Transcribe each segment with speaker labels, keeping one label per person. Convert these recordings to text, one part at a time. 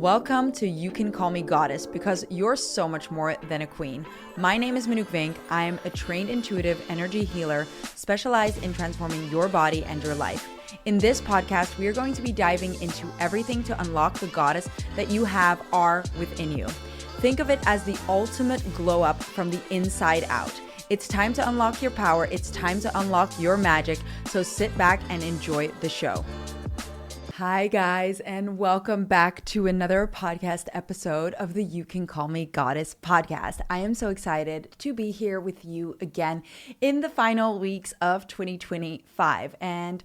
Speaker 1: Welcome to You Can Call Me Goddess, because you're so much more than a queen. My name is Manuk Vink. I am a trained intuitive energy healer specialized in transforming your body and your life. In this podcast, we are going to be diving into everything to unlock the goddess that you are within you. Think of it as the ultimate glow up from the inside out. It's time to unlock your power. It's time to unlock your magic. So sit back and enjoy the show. Hi guys, and welcome back to another podcast episode of the You Can Call Me Goddess podcast. I am so excited to be here with you again in the final weeks of 2025. And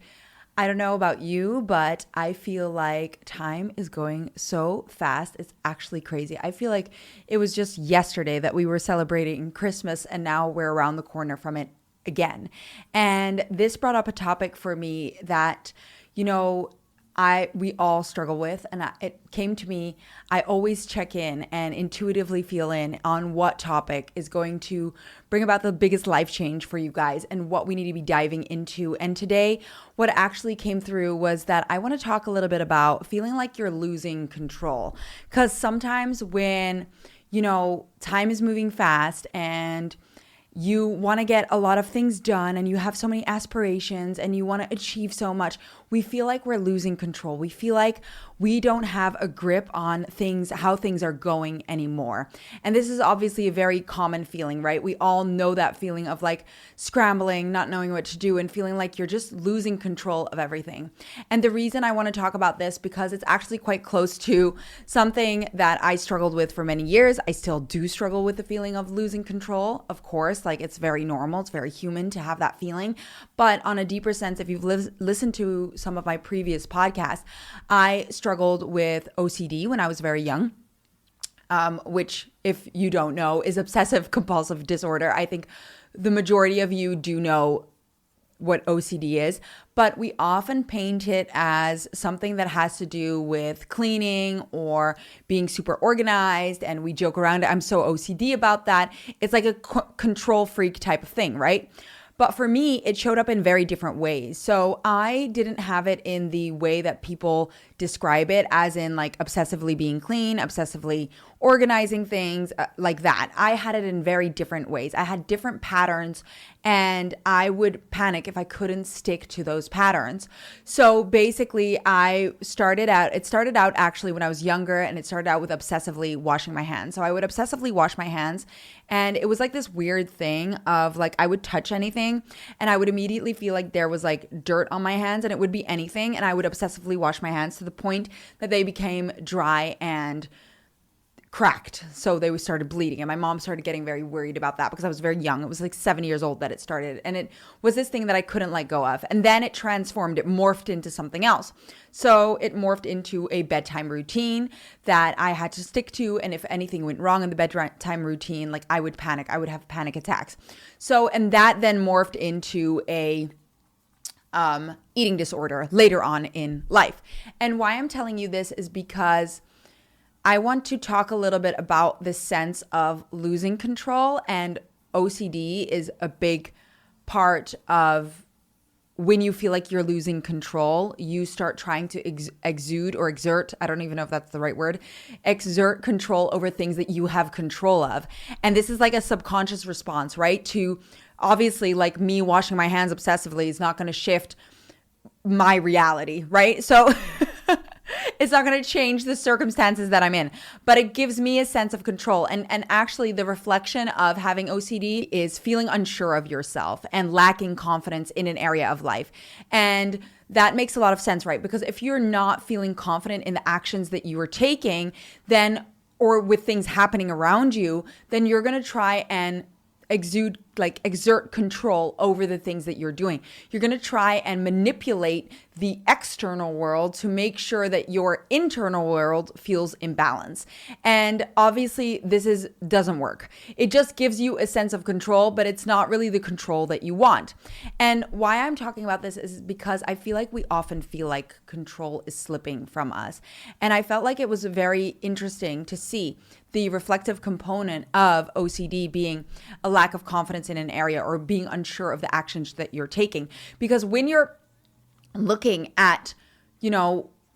Speaker 1: I don't know about you, but I feel like time is going so fast. It's actually crazy. I feel like it was just yesterday that we were celebrating Christmas, and now we're around the corner from it again. And this brought up a topic for me that, we all struggle with, and it came to me. I always check in and intuitively feel in on what topic is going to bring about the biggest life change for you guys and what we need to be diving into. And today, what actually came through was that I want to talk a little bit about feeling like you're losing control. Because sometimes when, time is moving fast and you want to get a lot of things done and you have so many aspirations and you want to achieve so much, we feel like we're losing control. We feel like we don't have a grip on things, how things are going anymore. And this is obviously a very common feeling, right? We all know that feeling of like scrambling, not knowing what to do, and feeling like you're just losing control of everything. And the reason I want to talk about this, because it's actually quite close to something that I struggled with for many years. I still do struggle with the feeling of losing control, of course. Like, it's very normal, it's very human to have that feeling. But on a deeper sense, if you've listened to some of my previous podcasts, I struggled with OCD when I was very young, which, if you don't know, is obsessive compulsive disorder. I think the majority of you do know what OCD is, but we often paint it as something that has to do with cleaning or being super organized, and we joke around, I'm so OCD about that. It's like a control freak type of thing, right? But for me, it showed up in very different ways. So I didn't have it in the way that people describe it, as in like obsessively being clean, obsessively organizing things like that. I had it in very different ways. I had different patterns, and I would panic if I couldn't stick to those patterns. So basically, it started out actually when I was younger, and it started out with obsessively washing my hands. So I would obsessively wash my hands, and it was like this weird thing of like, I would touch anything and I would immediately feel like there was like dirt on my hands, and it would be anything. And I would obsessively wash my hands to the point that they became dry and cracked. So they started bleeding, and my mom started getting very worried about that because I was very young. It was like 7 years old that it started, and it was this thing that I couldn't let go of. And then it transformed, it morphed into something else. So it morphed into a bedtime routine that I had to stick to, and if anything went wrong in the bedtime routine, like, I would panic. I would have panic attacks. So, and that then morphed into a eating disorder later on in life. And why I'm telling you this is because I want to talk a little bit about the sense of losing control, and OCD is a big part of when you feel like you're losing control. You start trying to exude or exert, I don't even know if that's the right word, exert control over things that you have control of. And this is like a subconscious response, right? To obviously, like, me washing my hands obsessively is not going to shift my reality, right? So it's not going to change the circumstances that I'm in, but it gives me a sense of control. And actually, the reflection of having OCD is feeling unsure of yourself and lacking confidence in an area of life. And that makes a lot of sense, right? Because if you're not feeling confident in the actions that you are taking, then, or with things happening around you, then you're going to try and exert control over the things that you're doing. You're going to try and manipulate the external world to make sure that your internal world feels imbalanced. And obviously this doesn't work. It just gives you a sense of control, but it's not really the control that you want. And why I'm talking about this is because I feel like we often feel like control is slipping from us. And I felt like it was very interesting to see the reflective component of OCD being a lack of confidence in an area or being unsure of the actions that you're taking. Because when you're looking at,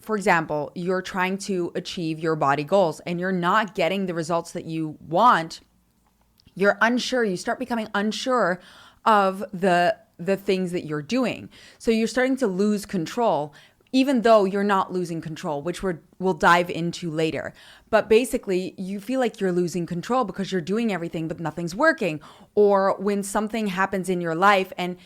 Speaker 1: for example, you're trying to achieve your body goals and you're not getting the results that you want, you're unsure. You start becoming unsure of the things that you're doing. So you're starting to lose control, even though you're not losing control, which we'll dive into later. But basically, you feel like you're losing control because you're doing everything, but nothing's working. Or when something happens in your life and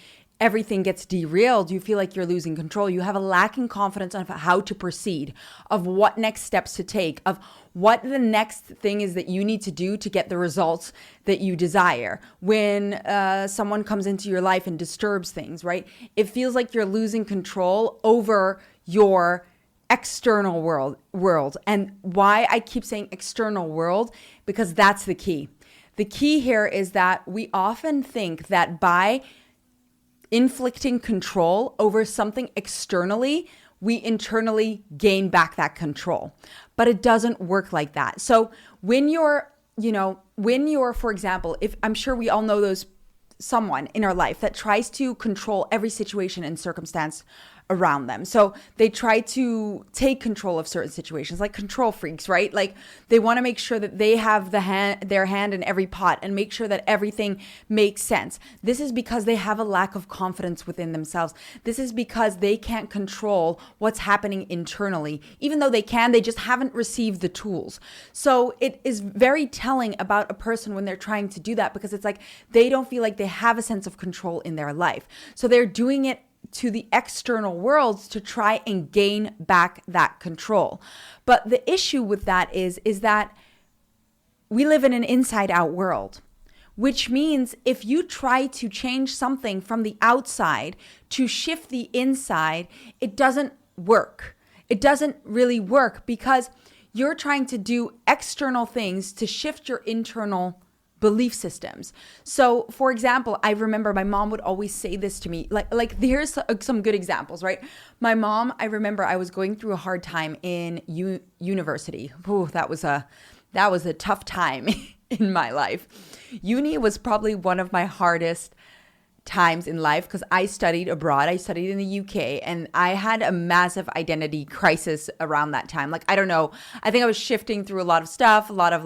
Speaker 1: everything gets derailed, you feel like you're losing control. You have a lacking confidence of how to proceed, of what next steps to take, of what the next thing is that you need to do to get the results that you desire. When someone comes into your life and disturbs things, right? It feels like you're losing control over your external world. And why I keep saying external world, because that's the key. The key here is that we often think that by inflicting control over something externally, we internally gain back that control. But it doesn't work like that. So when you're, for example, if I'm sure we all know someone in our life that tries to control every situation and circumstance around them. So they try to take control of certain situations, like control freaks, right? Like they want to make sure that they have their hand in every pot and make sure that everything makes sense. This is because they have a lack of confidence within themselves. This is because they can't control what's happening internally. Even though they can, they just haven't received the tools. So it is very telling about a person when they're trying to do that, because it's like they don't feel like they have a sense of control in their life. So they're doing it to the external world to try and gain back that control. But the issue with that is that we live in an inside out world, which means if you try to change something from the outside to shift the inside, it doesn't work. It doesn't really work because you're trying to do external things to shift your internal belief systems. So for example, I remember my mom would always say this to me, like here's some good examples, right? My mom, I remember I was going through a hard time in university. Ooh, that was a tough time in my life. Uni was probably one of my hardest times in life because I studied abroad. I studied in the UK and I had a massive identity crisis around that time. Like, I don't know. I think I was shifting through a lot of stuff, a lot of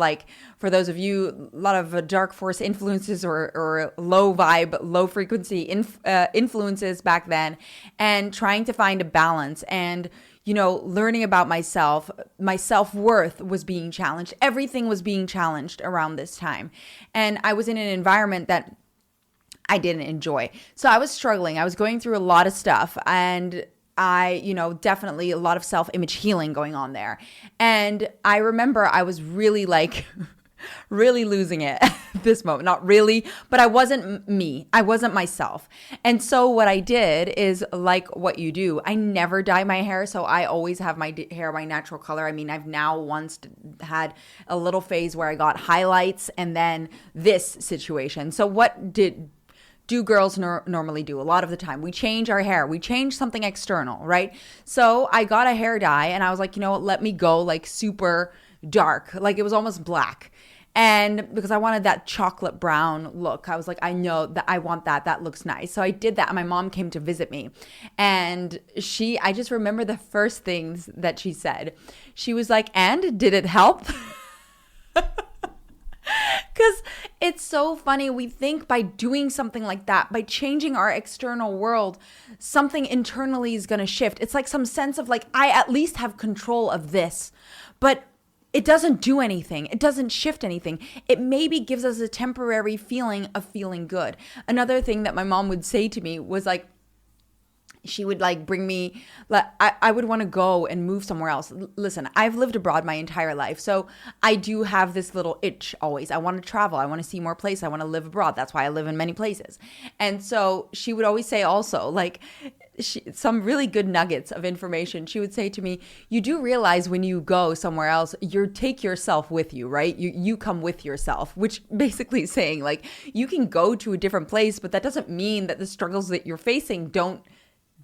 Speaker 1: for those of you, a lot of dark force influences or low vibe, low frequency influences back then, and trying to find a balance and, learning about myself. My self-worth was being challenged. Everything was being challenged around this time. And I was in an environment that I didn't enjoy. So I was struggling. I was going through a lot of stuff and I, definitely a lot of self-image healing going on there. And I remember I was really really losing it at this moment. Not really, but I wasn't me. I wasn't myself. And so what I did is like what you do. I never dye my hair. So I always have my hair my natural color. I mean, I've now once had a little phase where I got highlights and then this situation. So what do girls normally do a lot of the time? We change our hair. We change something external, right? So I got a hair dye and I was like, you know what, let me go super dark. It was almost black. And because I wanted that chocolate brown look, I was like, I know that I want that. That looks nice. So I did that. And my mom came to visit me. And I just remember the first things that she said. She was like, and did it help? Because it's so funny. We think by doing something like that, by changing our external world, something internally is going to shift. It's like some sense of I at least have control of this. But it doesn't do anything. It doesn't shift anything. It maybe gives us a temporary feeling of feeling good. Another thing that my mom would say to me was she would bring me, I would want to go and move somewhere else. Listen, I've lived abroad my entire life. So I do have this little itch always. I want to travel. I want to see more places. I want to live abroad. That's why I live in many places. And so she would always say also some really good nuggets of information. She would say to me, you do realize when you go somewhere else, you take yourself with you, right? You come with yourself, which basically is saying you can go to a different place, but that doesn't mean that the struggles that you're facing don't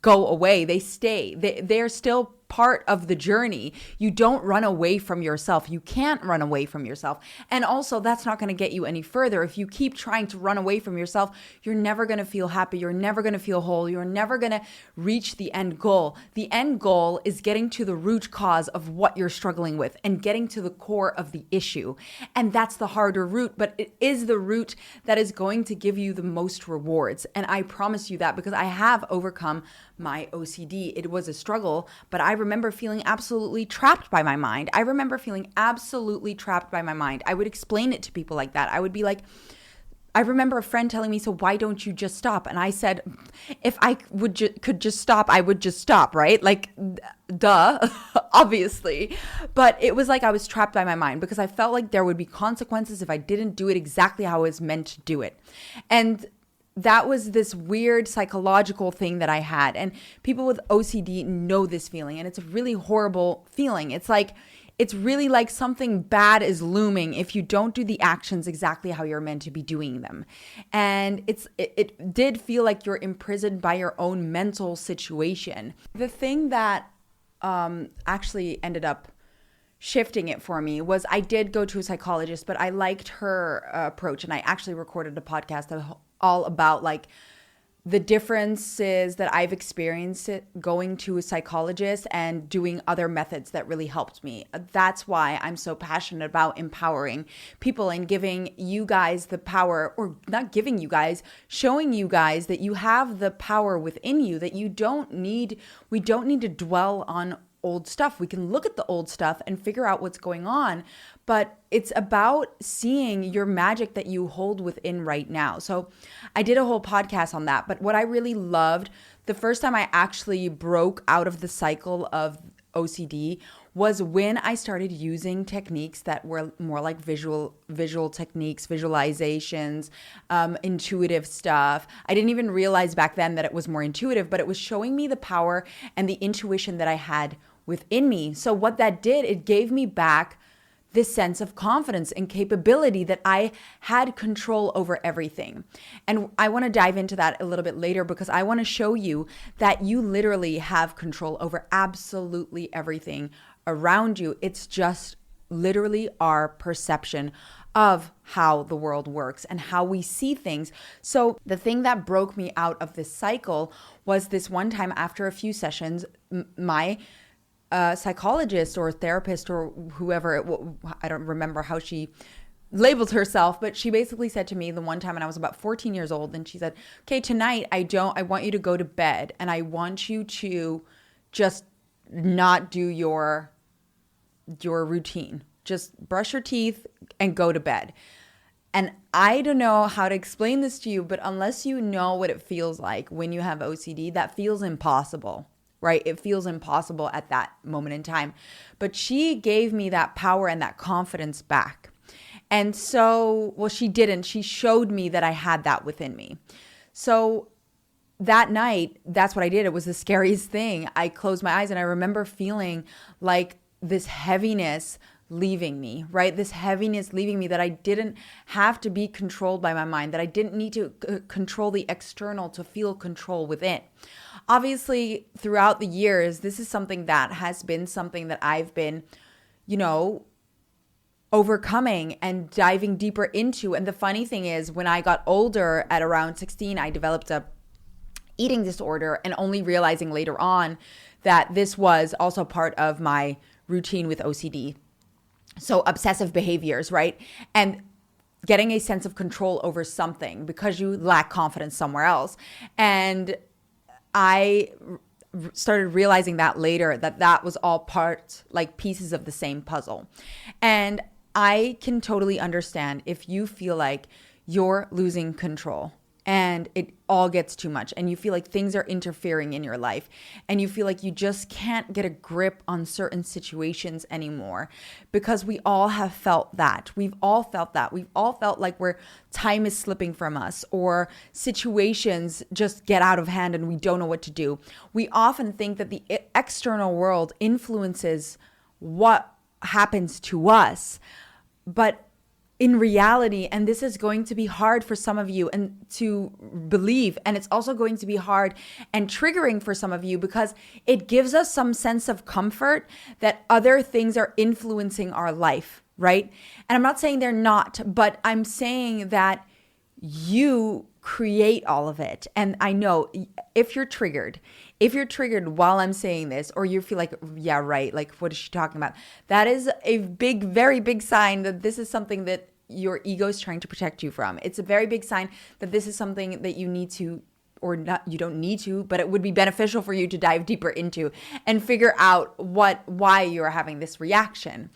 Speaker 1: go away. They stay. They're still part of the journey. You don't run away from yourself. You can't run away from yourself. And also, that's not going to get you any further. If you keep trying to run away from yourself, you're never going to feel happy. You're never going to feel whole. You're never going to reach the end goal. The end goal is getting to the root cause of what you're struggling with and getting to the core of the issue. And that's the harder route, but it is the route that is going to give you the most rewards. And I promise you that, because I have overcome my OCD. It was a struggle, but I remember feeling absolutely trapped by my mind. I remember feeling absolutely trapped by my mind. I would explain it to people like that. I would be like, I remember a friend telling me, so why don't you just stop? And I said, if I could just stop, I would just stop, right? Like, duh, obviously. But it was like I was trapped by my mind, because I felt like there would be consequences if I didn't do it exactly how I was meant to do it. And that was this weird psychological thing that I had. And people with OCD know this feeling, and it's a really horrible feeling. It's really like something bad is looming if you don't do the actions exactly how you're meant to be doing them. And it did feel like you're imprisoned by your own mental situation. The thing that actually ended up shifting it for me was I did go to a psychologist, but I liked her approach. And I actually recorded a podcast all about like the differences that I've experienced going to a psychologist and doing other methods that really helped me. That's why I'm so passionate about empowering people and giving you guys the power, or not giving you guys, showing you guys that you have the power within you, that we don't need to dwell on old stuff. We can look at the old stuff and figure out what's going on, but it's about seeing your magic that you hold within right now. So I did a whole podcast on that, but what I really loved, the first time I actually broke out of the cycle of OCD was when I started using techniques that were more like visual techniques, visualizations, intuitive stuff. I didn't even realize back then that it was more intuitive, but it was showing me the power and the intuition that I had within me. So what that did, it gave me back this sense of confidence and capability that I had control over everything. And I want to dive into that a little bit later, because I want to show you that you literally have control over absolutely everything around you. It's just literally our perception of how the world works and how we see things. So the thing that broke me out of this cycle was this one time after a few sessions, my psychologist or therapist or whoever, I don't remember how she labeled herself, but she basically said to me the one time, and I was about 14 years old, and she said, okay, tonight I want you to go to bed, and I want you to just not do your routine. Just brush your teeth and go to bed. And I don't know how to explain this to you, but unless you know what it feels like when you have OCD, that feels impossible. Right? It feels impossible at that moment in time. But she gave me that power and that confidence back. And so, well, she didn't. She showed me that I had that within me. So that night, that's what I did. It was the scariest thing. I closed my eyes and I remember feeling like this heaviness leaving me, right? This heaviness leaving me, that I didn't have to be controlled by my mind, that I didn't need to control the external to feel control within. Obviously, throughout the years, this is something that has been something that I've been, overcoming and diving deeper into. And the funny thing is, when I got older at around 16, I developed a eating disorder, and only realizing later on that this was also part of my routine with OCD. So obsessive behaviors, right? And getting a sense of control over something because you lack confidence somewhere else. And I started realizing that later, that was all parts, like pieces of the same puzzle. And I can totally understand if you feel like you're losing control and it all gets too much and you feel like things are interfering in your life and you feel like you just can't get a grip on certain situations anymore, because we all have felt that. We've all felt that. We've all felt like time is slipping from us, or situations just get out of hand and we don't know what to do. We often think that the external world influences what happens to us, but in reality, and this is going to be hard for some of you and to believe, and it's also going to be hard and triggering for some of you because it gives us some sense of comfort that other things are influencing our life, right? And I'm not saying they're not, but I'm saying that you create all of it. And I know if you're triggered while I'm saying this, or you feel like, yeah, right, like what is she talking about? That is a big, very big sign that this is something that your ego is trying to protect you from. It's a very big sign that this is something that you need to, or not, you don't need to, but it would be beneficial for you to dive deeper into and figure out why you're having this reaction.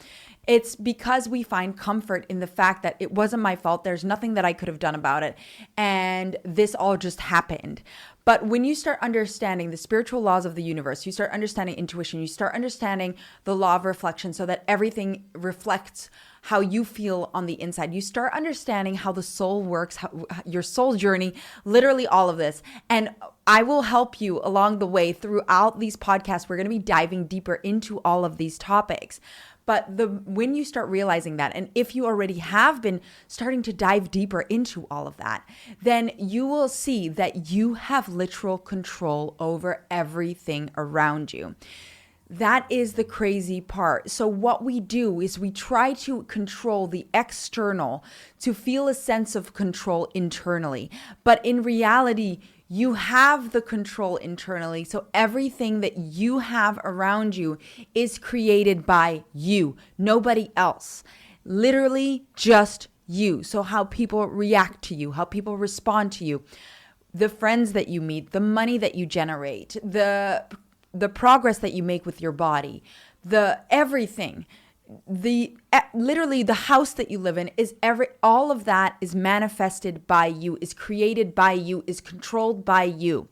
Speaker 1: It's because we find comfort in the fact that it wasn't my fault. There's nothing that I could have done about it. And this all just happened. But when you start understanding the spiritual laws of the universe, you start understanding intuition, you start understanding the law of reflection so that everything reflects how you feel on the inside. You start understanding how the soul works, how, your soul journey, literally all of this. And I will help you along the way throughout these podcasts. We're going to be diving deeper into all of these topics. But when you start realizing that, and if you already have been starting to dive deeper into all of that, then you will see that you have literal control over everything around you. That is the crazy part. So what we do is we try to control the external to feel a sense of control internally. But in reality, you have the control internally. So everything that you have around you is created by you, nobody else. Literally just you. So how people react to you, how people respond to you, the friends that you meet, the money that you generate, the progress that you make with your body, the everything, literally the house that you live in is all of that is manifested by you, is created by you, is controlled by you.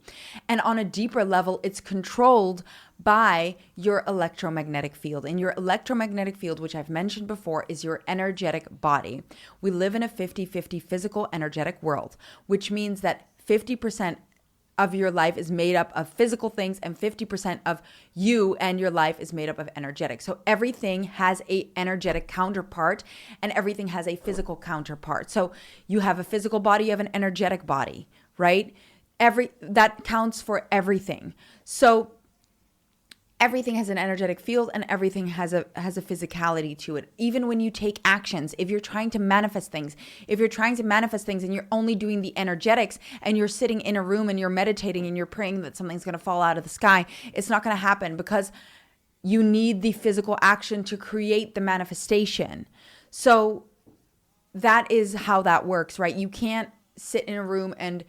Speaker 1: And on a deeper level, it's controlled by your electromagnetic field. And your electromagnetic field, which I've mentioned before, is your energetic body. We live in a 50-50 physical energetic world, which means that 50% of your life is made up of physical things and 50% of you and your life is made up of energetic. So everything has a energetic counterpart and everything has a physical counterpart. So you have a physical body, you have an energetic body, right? That counts for everything. So everything has an energetic field and everything has a physicality to it. Even when you take actions, if you're trying to manifest things and you're only doing the energetics and you're sitting in a room and you're meditating and you're praying that something's going to fall out of the sky, it's not going to happen because you need the physical action to create the manifestation. So that is how that works, right? You can't sit in a room and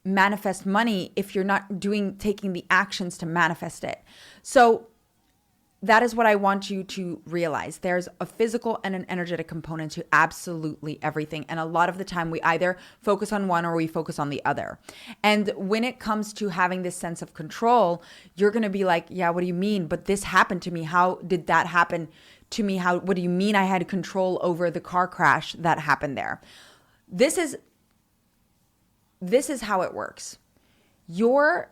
Speaker 1: manifest money if you're not taking the actions to manifest it. So that is what I want you to realize. There's a physical and an energetic component to absolutely everything. And a lot of the time we either focus on one or we focus on the other. And when it comes to having this sense of control, you're going to be like, yeah, what do you mean? But this happened to me. How did that happen to me? What do you mean I had control over the car crash that happened there? This is how it works. Your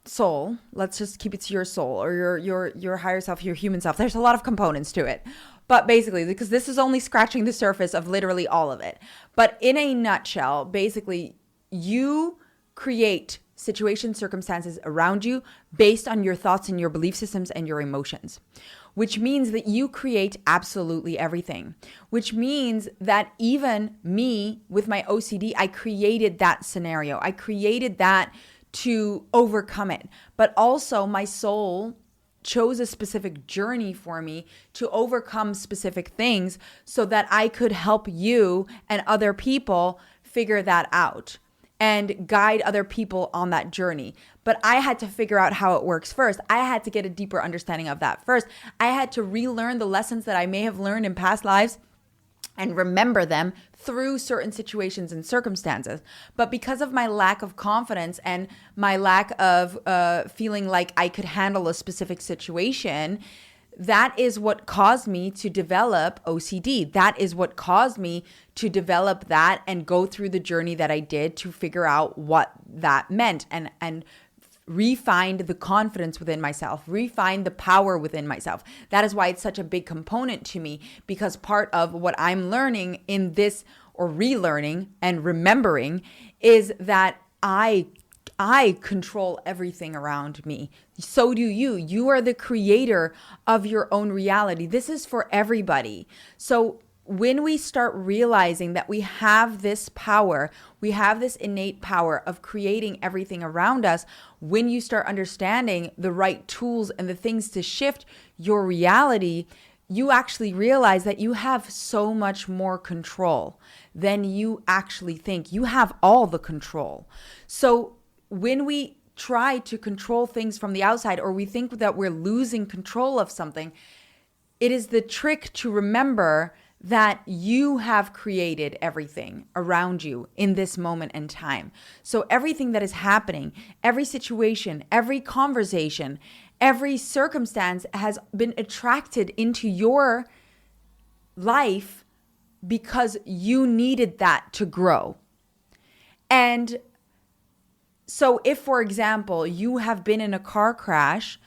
Speaker 1: soul, let's just keep it to your soul or your higher self, your human self. There's a lot of components to it. But basically, because this is only scratching the surface of literally all of it. But in a nutshell, basically, you create situations, circumstances around you based on your thoughts and your belief systems and your emotions, which means that you create absolutely everything, which means that even me with my OCD, I created that scenario. I created that to overcome it. But also my soul chose a specific journey for me to overcome specific things so that I could help you and other people figure that out and guide other people on that journey. But I had to figure out how it works first. I had to get a deeper understanding of that first. I had to relearn the lessons that I may have learned in past lives and remember them through certain situations and circumstances. But because of my lack of confidence and my lack of feeling like I could handle a specific situation, that is what caused me to develop OCD. That is what caused me to develop that and go through the journey that I did to figure out what that meant and refind the confidence within myself, refine the power within myself. That is why it's such a big component to me, because part of what I'm learning in this, or relearning and remembering, is that I control everything around me. So do you. You are the creator of your own reality. This is for everybody. So when we start realizing that we have this power, we have this innate power of creating everything around us, when you start understanding the right tools and the things to shift your reality, you actually realize that you have so much more control than you actually think. You have all the control. So when we try to control things from the outside, or we think that we're losing control of something, it is the trick to remember that you have created everything around you in this moment in time. So everything that is happening, every situation, every conversation, every circumstance has been attracted into your life because you needed that to grow. And so if, for example, you have been in a car crash,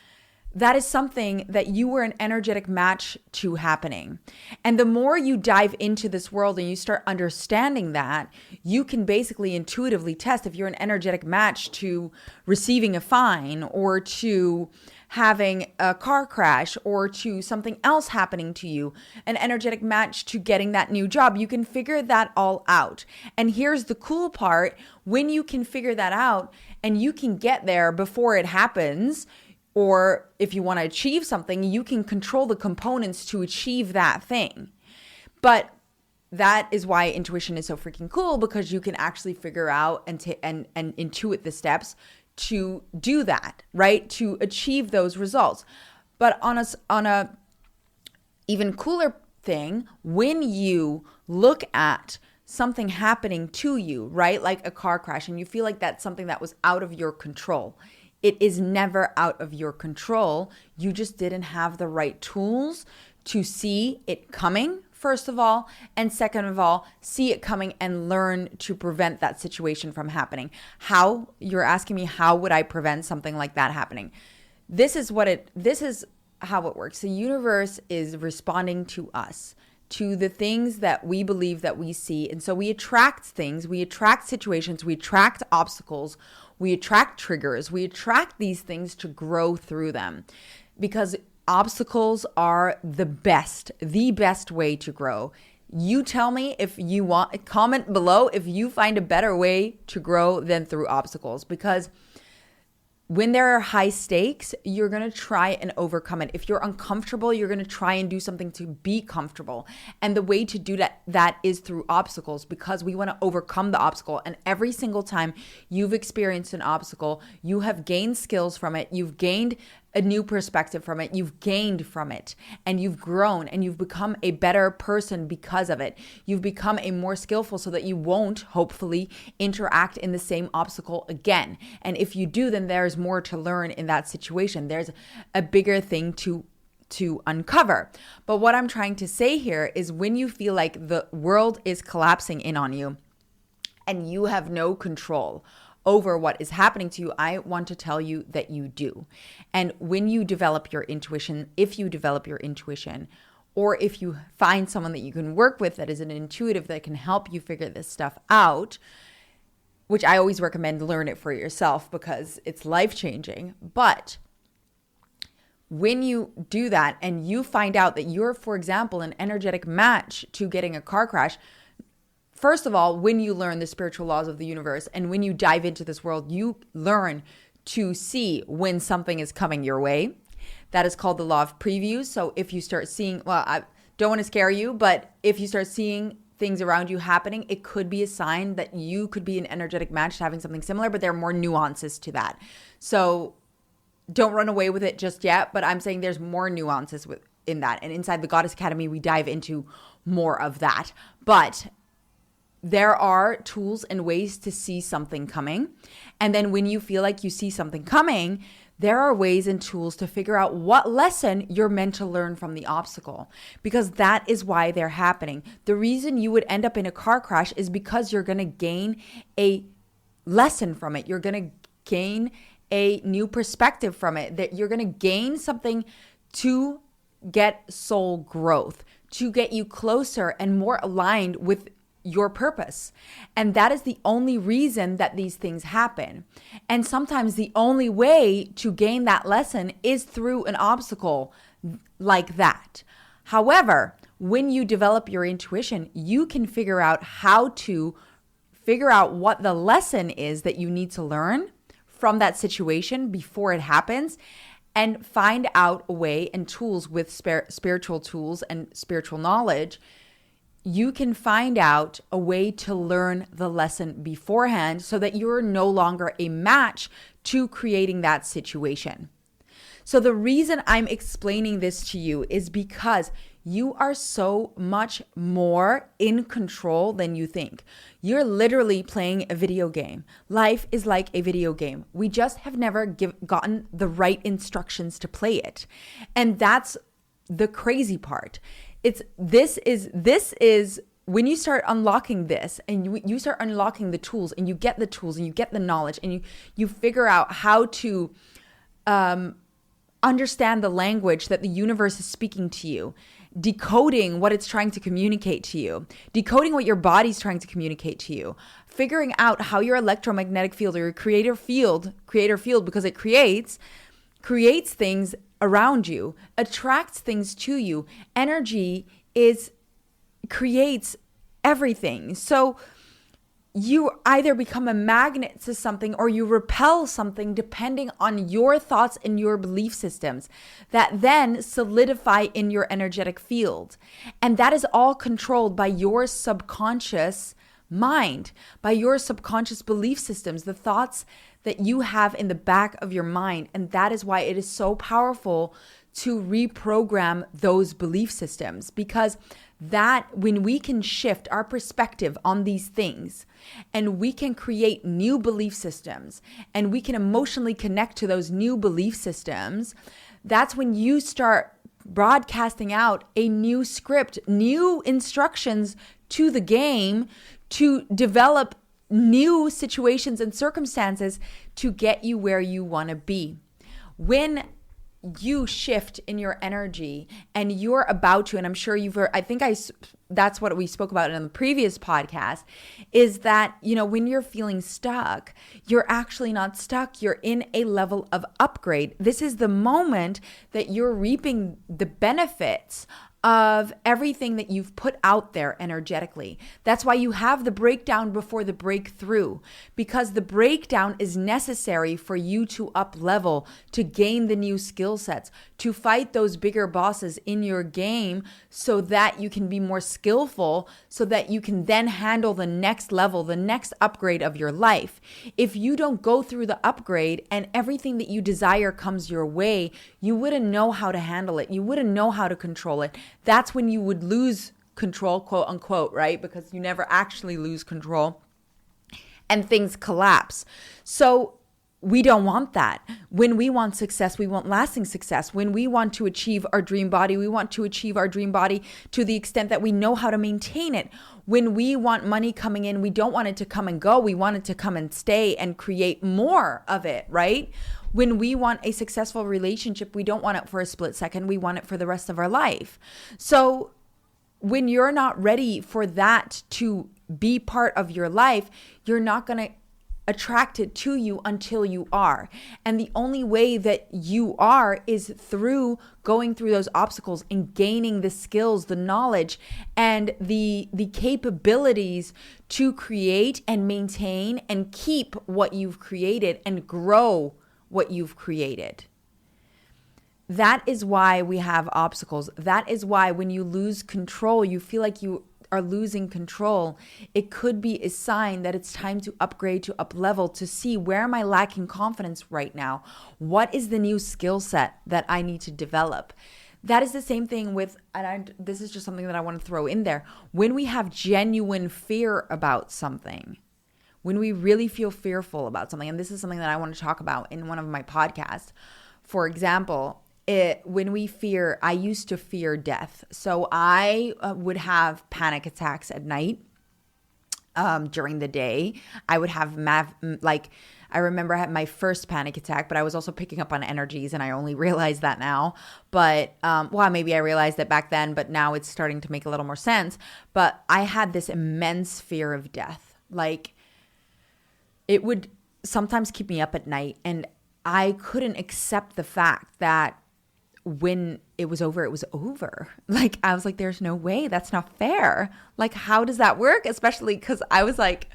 Speaker 1: that is something that you were an energetic match to happening. And the more you dive into this world and you start understanding that, you can basically intuitively test if you're an energetic match to receiving a fine, or to having a car crash, or to something else happening to you, an energetic match to getting that new job. You can figure that all out. And here's the cool part: when you can figure that out and you can get there before it happens, or if you want to achieve something, you can control the components to achieve that thing. But that is why intuition is so freaking cool, because you can actually figure out and intuit the steps to do that, right? To achieve those results. But on a even cooler thing, when you look at something happening to you, right? Like a car crash, and you feel like that's something that was out of your control. It is never out of your control. You just didn't have the right tools to see it coming, first of all. And second of all, see it coming and learn to prevent that situation from happening. How? You're asking me, how would I prevent something like that happening? This is how it works. The universe is responding to us, to the things that we believe that we see. And so we attract things, we attract situations, we attract obstacles, we attract triggers, we attract these things to grow through them, because obstacles are the best way to grow. You tell me if you want, comment below if you find a better way to grow than through obstacles, because when there are high stakes, you're going to try and overcome it. If you're uncomfortable, you're going to try and do something to be comfortable. And the way to do that is through obstacles, because we want to overcome the obstacle. And every single time you've experienced an obstacle, you have gained skills from it. You've gained a new perspective from it. You've gained from it, and you've grown, and you've become a better person because of it. You've become a more skillful, so that you won't, hopefully, interact in the same obstacle again. And if you do, then there's more to learn in that situation. There's a bigger thing to uncover. But what I'm trying to say here is, when you feel like the world is collapsing in on you and you have no control over what is happening to you, I want to tell you that you do. And when you develop your intuition, if you develop your intuition, or if you find someone that you can work with that is an intuitive that can help you figure this stuff out, which I always recommend, learn it for yourself because it's life-changing. But when you do that and you find out that you're, for example, an energetic match to getting a car crash, first of all, when you learn the spiritual laws of the universe and when you dive into this world, you learn to see when something is coming your way. That is called the law of previews. So if you start seeing, well, I don't want to scare you, but if you start seeing things around you happening, it could be a sign that you could be an energetic match to having something similar, but there are more nuances to that. So don't run away with it just yet, but I'm saying there's more nuances in that. And inside the Goddess Academy, we dive into more of that. But there are tools and ways to see something coming. And then when you feel like you see something coming, there are ways and tools to figure out what lesson you're meant to learn from the obstacle, because that is why they're happening. The reason you would end up in a car crash is because you're going to gain a lesson from it. You're going to gain a new perspective from it, that you're going to gain something to get soul growth, to get you closer and more aligned with your purpose. And that is the only reason that these things happen. And sometimes the only way to gain that lesson is through an obstacle like that. However, when you develop your intuition, you can figure out how to figure out what the lesson is that you need to learn from that situation before it happens, and find out a way and tools with spiritual tools and spiritual knowledge. You can find out a way to learn the lesson beforehand so that you're no longer a match to creating that situation. So the reason I'm explaining this to you is because you are so much more in control than you think. You're literally playing a video game. Life is like a video game. We just have never gotten the right instructions to play it. And that's the crazy part. This is when you start unlocking this, and you start unlocking the tools, and you get the tools and you get the knowledge, and you figure out how to understand the language that the universe is speaking to you, decoding what it's trying to communicate to you, decoding what your body's trying to communicate to you, figuring out how your electromagnetic field or your creator field, because it creates things around you, attracts things to you. Energy creates everything. So you either become a magnet to something or you repel something depending on your thoughts and your belief systems that then solidify in your energetic field. And that is all controlled by your subconscious mind, by your subconscious belief systems, the thoughts that you have in the back of your mind. And that is why it is so powerful to reprogram those belief systems, because that when we can shift our perspective on these things and we can create new belief systems and we can emotionally connect to those new belief systems, that's when you start broadcasting out a new script, new instructions to the game to develop new situations and circumstances to get you where you want to be. When you shift in your energy and you're about to, and I'm sure that's what we spoke about in the previous podcast, is that, when you're feeling stuck, you're actually not stuck. You're in a level of upgrade. This is the moment that you're reaping the benefits of everything that you've put out there energetically. That's why you have the breakdown before the breakthrough, because the breakdown is necessary for you to up level, to gain the new skill sets, to fight those bigger bosses in your game so that you can be more skillful, so that you can then handle the next level, the next upgrade of your life. If you don't go through the upgrade and everything that you desire comes your way, you wouldn't know how to handle it. You wouldn't know how to control it. That's when you would lose control, quote unquote, right? Because you never actually lose control and things collapse. So we don't want that. When we want success, we want lasting success. When we want to achieve our dream body, we want to achieve our dream body to the extent that we know how to maintain it. When we want money coming in, we don't want it to come and go. We want it to come and stay and create more of it, right? When we want a successful relationship, we don't want it for a split second. We want it for the rest of our life. So when you're not ready for that to be part of your life, you're not going to attract it to you until you are. And the only way that you are is through going through those obstacles and gaining the skills, the knowledge, and the capabilities to create and maintain and keep what you've created and grow what you've created. That is why we have obstacles. That is why when you lose control, you feel like you are losing control. It could be a sign that it's time to upgrade, to up level, to see where am I lacking confidence right now? What is the new skill set that I need to develop? That is the same thing with, this is just something that I want to throw in there. When we have genuine fear about something, when we really feel fearful about something, and this is something that I want to talk about in one of my podcasts. For example, I used to fear death. So I would have panic attacks at night. During the day, I would have I remember I had my first panic attack, but I was also picking up on energies, and I only realized that now. But, well, maybe I realized it back then, but now it's starting to make a little more sense. But I had this immense fear of death. Like, it would sometimes keep me up at night, and I couldn't accept the fact that when it was over, it was over. Like, I was like, there's no way. That's not fair. Like, how does that work? Especially because I was like,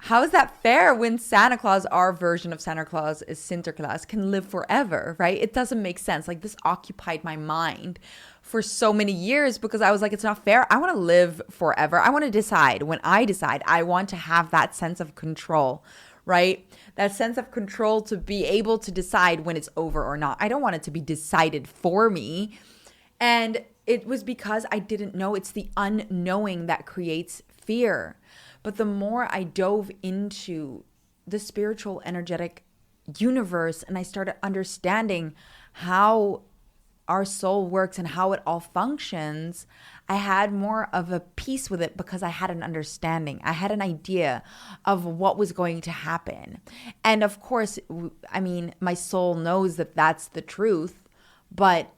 Speaker 1: how is that fair when Santa Claus, our version of Santa Claus is Sinterklaas, can live forever, right? It doesn't make sense. Like, this occupied my mind for so many years because I was like, it's not fair. I want to live forever. I want to decide. When I decide, I want to have that sense of control, right? That sense of control to be able to decide when it's over or not. I don't want it to be decided for me. And it was because I didn't know. It's the unknowing that creates fear. But the more I dove into the spiritual, energetic universe and I started understanding how our soul works and how it all functions, I had more of a peace with it because I had an understanding. I had an idea of what was going to happen. And of course, I mean, my soul knows that that's the truth, but,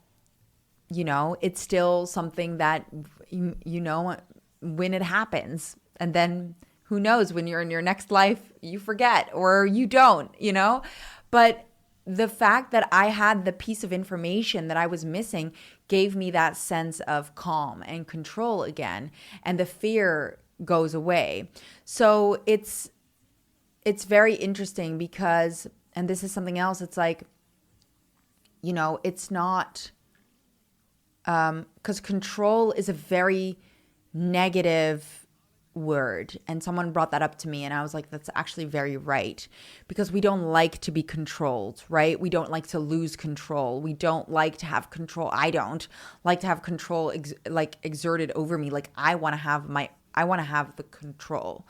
Speaker 1: you know, it's still something that, you know, when it happens. And then who knows, when you're in your next life, you forget or you don't, you know? But the fact that I had the piece of information that I was missing gave me that sense of calm and control again, and the fear goes away. So it's very interesting because, and this is something else, it's like, you know, it's not, because control is a very negative word, and someone brought that up to me and I was like, that's actually very right, because we don't like to be controlled, right? We don't like to lose control. We don't like to have control. I don't like to have control exerted over me. Like, I want to have the control.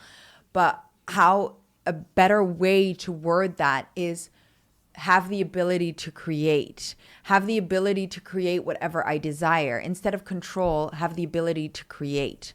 Speaker 1: But how a better way to word that is have the ability to create whatever I desire. Instead of control, have the ability to create.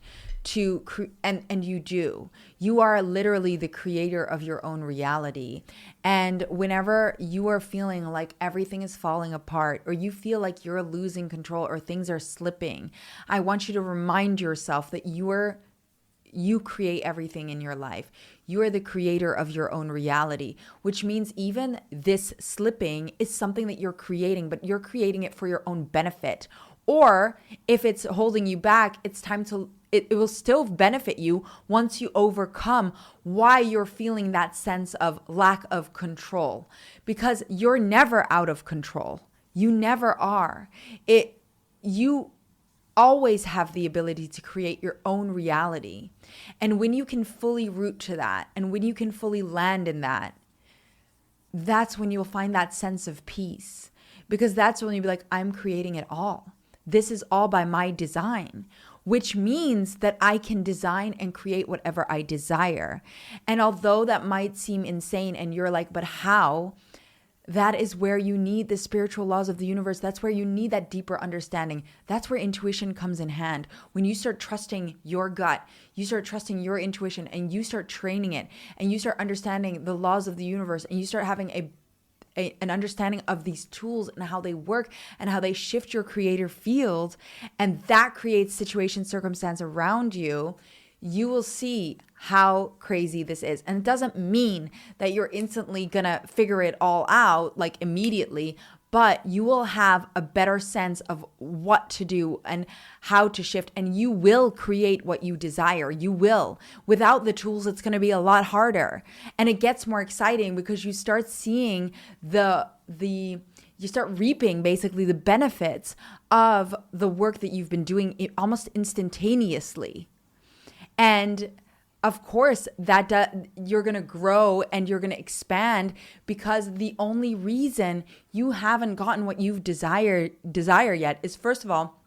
Speaker 1: And you are literally the creator of your own reality. And whenever you are feeling like everything is falling apart, or you feel like you're losing control or things are slipping, I want you to remind yourself that you create everything in your life. You are the creator of your own reality, which means even this slipping is something that you're creating, but you're creating it for your own benefit. Or if it's holding you back, it's time to it will still benefit you once you overcome why you're feeling that sense of lack of control, because you're never out of control. You never are. You always have the ability to create your own reality. And when you can fully root to that, and when you can fully land in that, that's when you'll find that sense of peace, because that's when you'll be like, I'm creating it all. This is all by my design, which means that I can design and create whatever I desire. And although that might seem insane and you're like, but how? That is where you need the spiritual laws of the universe. That's where you need that deeper understanding. That's where intuition comes in hand. When you start trusting your gut, you start trusting your intuition, and you start training it, and you start understanding the laws of the universe, and you start having an understanding of these tools and how they work and how they shift your creative field, and that creates situation, circumstance around you, you will see how crazy this is. And it doesn't mean that you're instantly gonna figure it all out like immediately, but you will have a better sense of what to do and how to shift, and you will create what you desire. You will. Without the tools, it's going to be a lot harder. And it gets more exciting because you start seeing you start reaping basically the benefits of the work that you've been doing almost instantaneously. And of course, you're going to grow and you're going to expand, because the only reason you haven't gotten what you've desire yet is, first of all,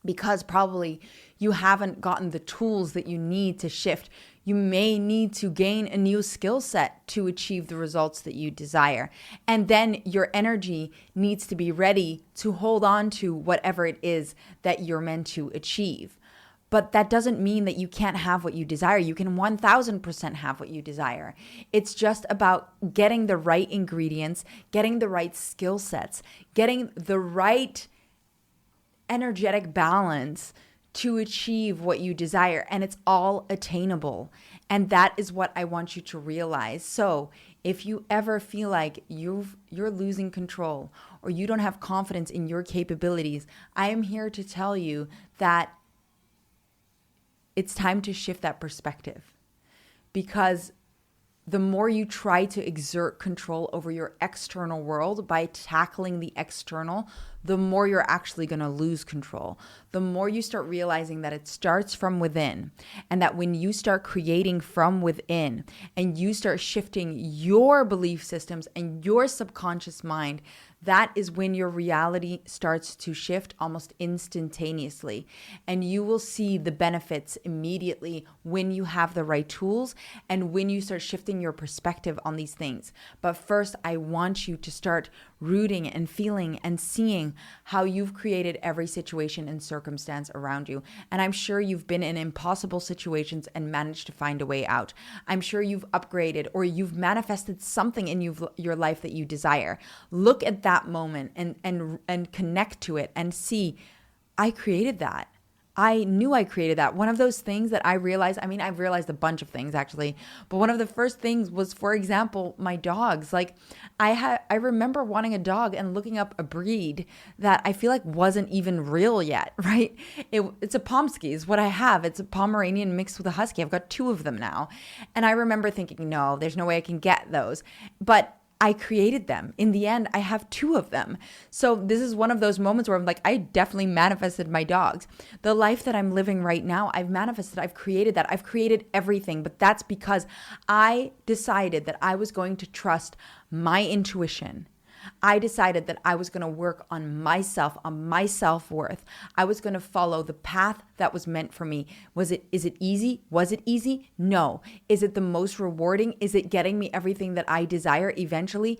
Speaker 1: because probably you haven't gotten the tools that you need to shift. You may need to gain a new skill set to achieve the results that you desire. And then your energy needs to be ready to hold on to whatever it is that you're meant to achieve. But that doesn't mean that you can't have what you desire. You can 1000% have what you desire. It's just about getting the right ingredients, getting the right skill sets, getting the right energetic balance to achieve what you desire. And it's all attainable. And that is what I want you to realize. So if you ever feel like you're losing control or you don't have confidence in your capabilities, I am here to tell you that it's time to shift that perspective, because the more you try to exert control over your external world by tackling the external, the more you're actually going to lose control. The more you start realizing that it starts from within, and that when you start creating from within and you start shifting your belief systems and your subconscious mind, that is when your reality starts to shift almost instantaneously. And you will see the benefits immediately when you have the right tools and when you start shifting your perspective on these things. But first, I want you to start rooting and feeling and seeing how you've created every situation and circumstance around you. And I'm sure you've been in impossible situations and managed to find a way out. I'm sure you've upgraded or you've manifested something in your life that you desire. Look at that moment and connect to it and see, I created that. I knew I created that. One of those things that I realized, I've realized a bunch of things actually, but one of the first things was, for example, my dogs. Like I remember wanting a dog and looking up a breed that I feel like wasn't even real yet, right? It's a Pomsky is what I have. It's a Pomeranian mixed with a Husky. I've got 2 of them now. And I remember thinking, no, there's no way I can get those. But I created them. In the end, I have 2 of them. So this is one of those moments where I'm like, I definitely manifested my dogs. The life that I'm living right now, I've manifested, I've created that. I've created everything, but that's because I decided that I was going to trust my intuition. I decided that I was going to work on myself, on my self-worth. I was going to follow the path that was meant for me. Is it easy? Was it easy? No. Is it the most rewarding? Is it getting me everything that I desire eventually?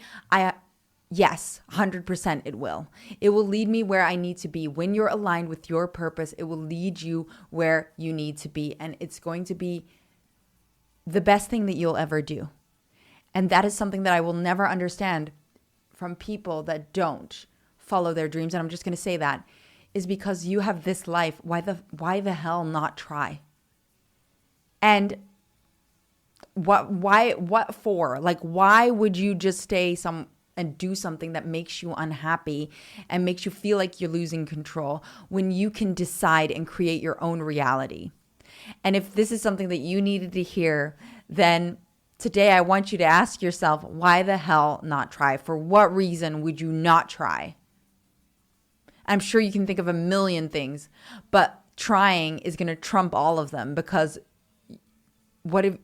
Speaker 1: Yes, 100% it will. It will lead me where I need to be. When you're aligned with your purpose, it will lead you where you need to be. And it's going to be the best thing that you'll ever do. And that is something that I will never understand from people that don't follow their dreams. And I'm just going to say that is because you have this life. Why the hell not try? And what for? Like, why would you just stay and do something that makes you unhappy and makes you feel like you're losing control when you can decide and create your own reality? And if this is something that you needed to hear, then today, I want you to ask yourself, why the hell not try? For what reason would you not try? I'm sure you can think of a million things, but trying is going to trump all of them, because when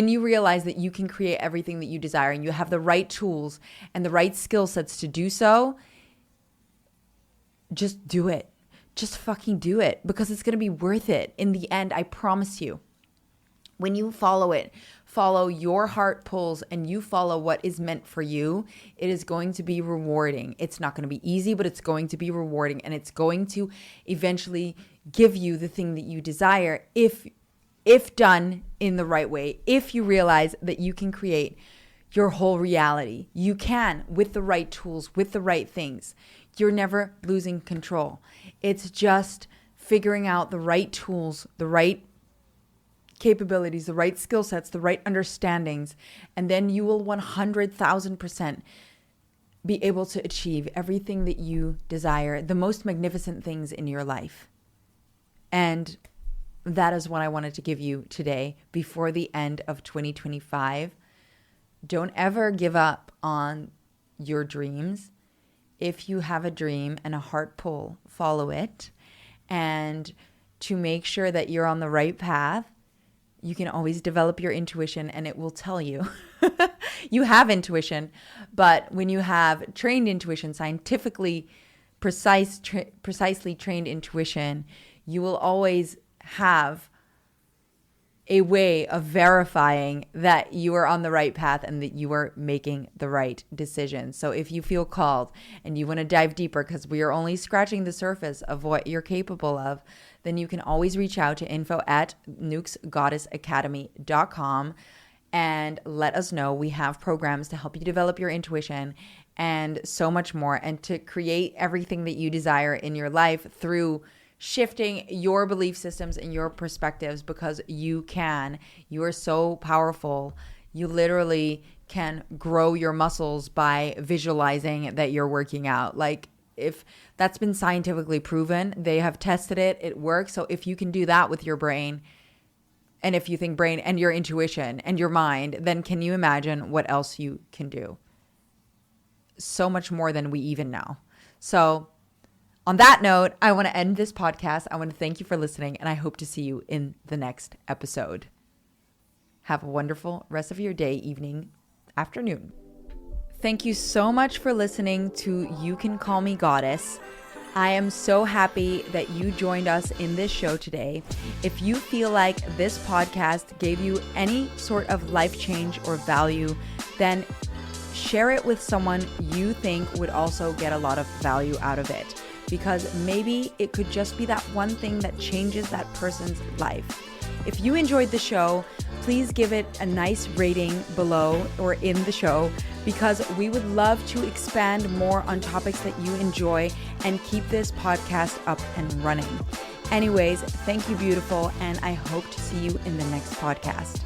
Speaker 1: you realize that you can create everything that you desire and you have the right tools and the right skill sets to do so, just do it. Just fucking do it, because it's going to be worth it in the end. I promise you. When you follow your heart pulls and you follow what is meant for you, it is going to be rewarding. It's not going to be easy, but it's going to be rewarding, and it's going to eventually give you the thing that you desire if done in the right way. If you realize that you can create your whole reality, you can with the right tools, with the right things. You're never losing control. It's just figuring out the right tools, the right capabilities, the right skill sets, the right understandings, and then you will 100,000% be able to achieve everything that you desire, the most magnificent things in your life. And that is what I wanted to give you today before the end of 2025. Don't ever give up on your dreams. If you have a dream and a heart pull, follow it. And to make sure that you're on the right path, you can always develop your intuition, and it will tell you. You have intuition, but when you have trained intuition, scientifically precisely trained intuition, you will always have a way of verifying that you are on the right path and that you are making the right decision. So if you feel called and you want to dive deeper, because we are only scratching the surface of what you're capable of, then you can always reach out to info@nukesgoddessacademy.com and let us know. We have programs to help you develop your intuition and so much more, and to create everything that you desire in your life through shifting your belief systems and your perspectives, because you can. You are so powerful. You literally can grow your muscles by visualizing that you're working out. Like, if that's been scientifically proven, they have tested it, it works. So if you can do that with your brain, and if you think brain and your intuition and your mind, then can you imagine what else you can do? So much more than we even know. So on that note, I want to end this podcast. I want to thank you for listening, and I hope to see you in the next episode. Have a wonderful rest of your day, evening, afternoon. Thank you so much for listening to You Can Call Me Goddess. I am so happy that you joined us in this show today. If you feel like this podcast gave you any sort of life change or value, then share it with someone you think would also get a lot of value out of it, because maybe it could just be that one thing that changes that person's life. If you enjoyed the show, please give it a nice rating below or in the show, because we would love to expand more on topics that you enjoy and keep this podcast up and running. Anyways, thank you, beautiful, and I hope to see you in the next podcast.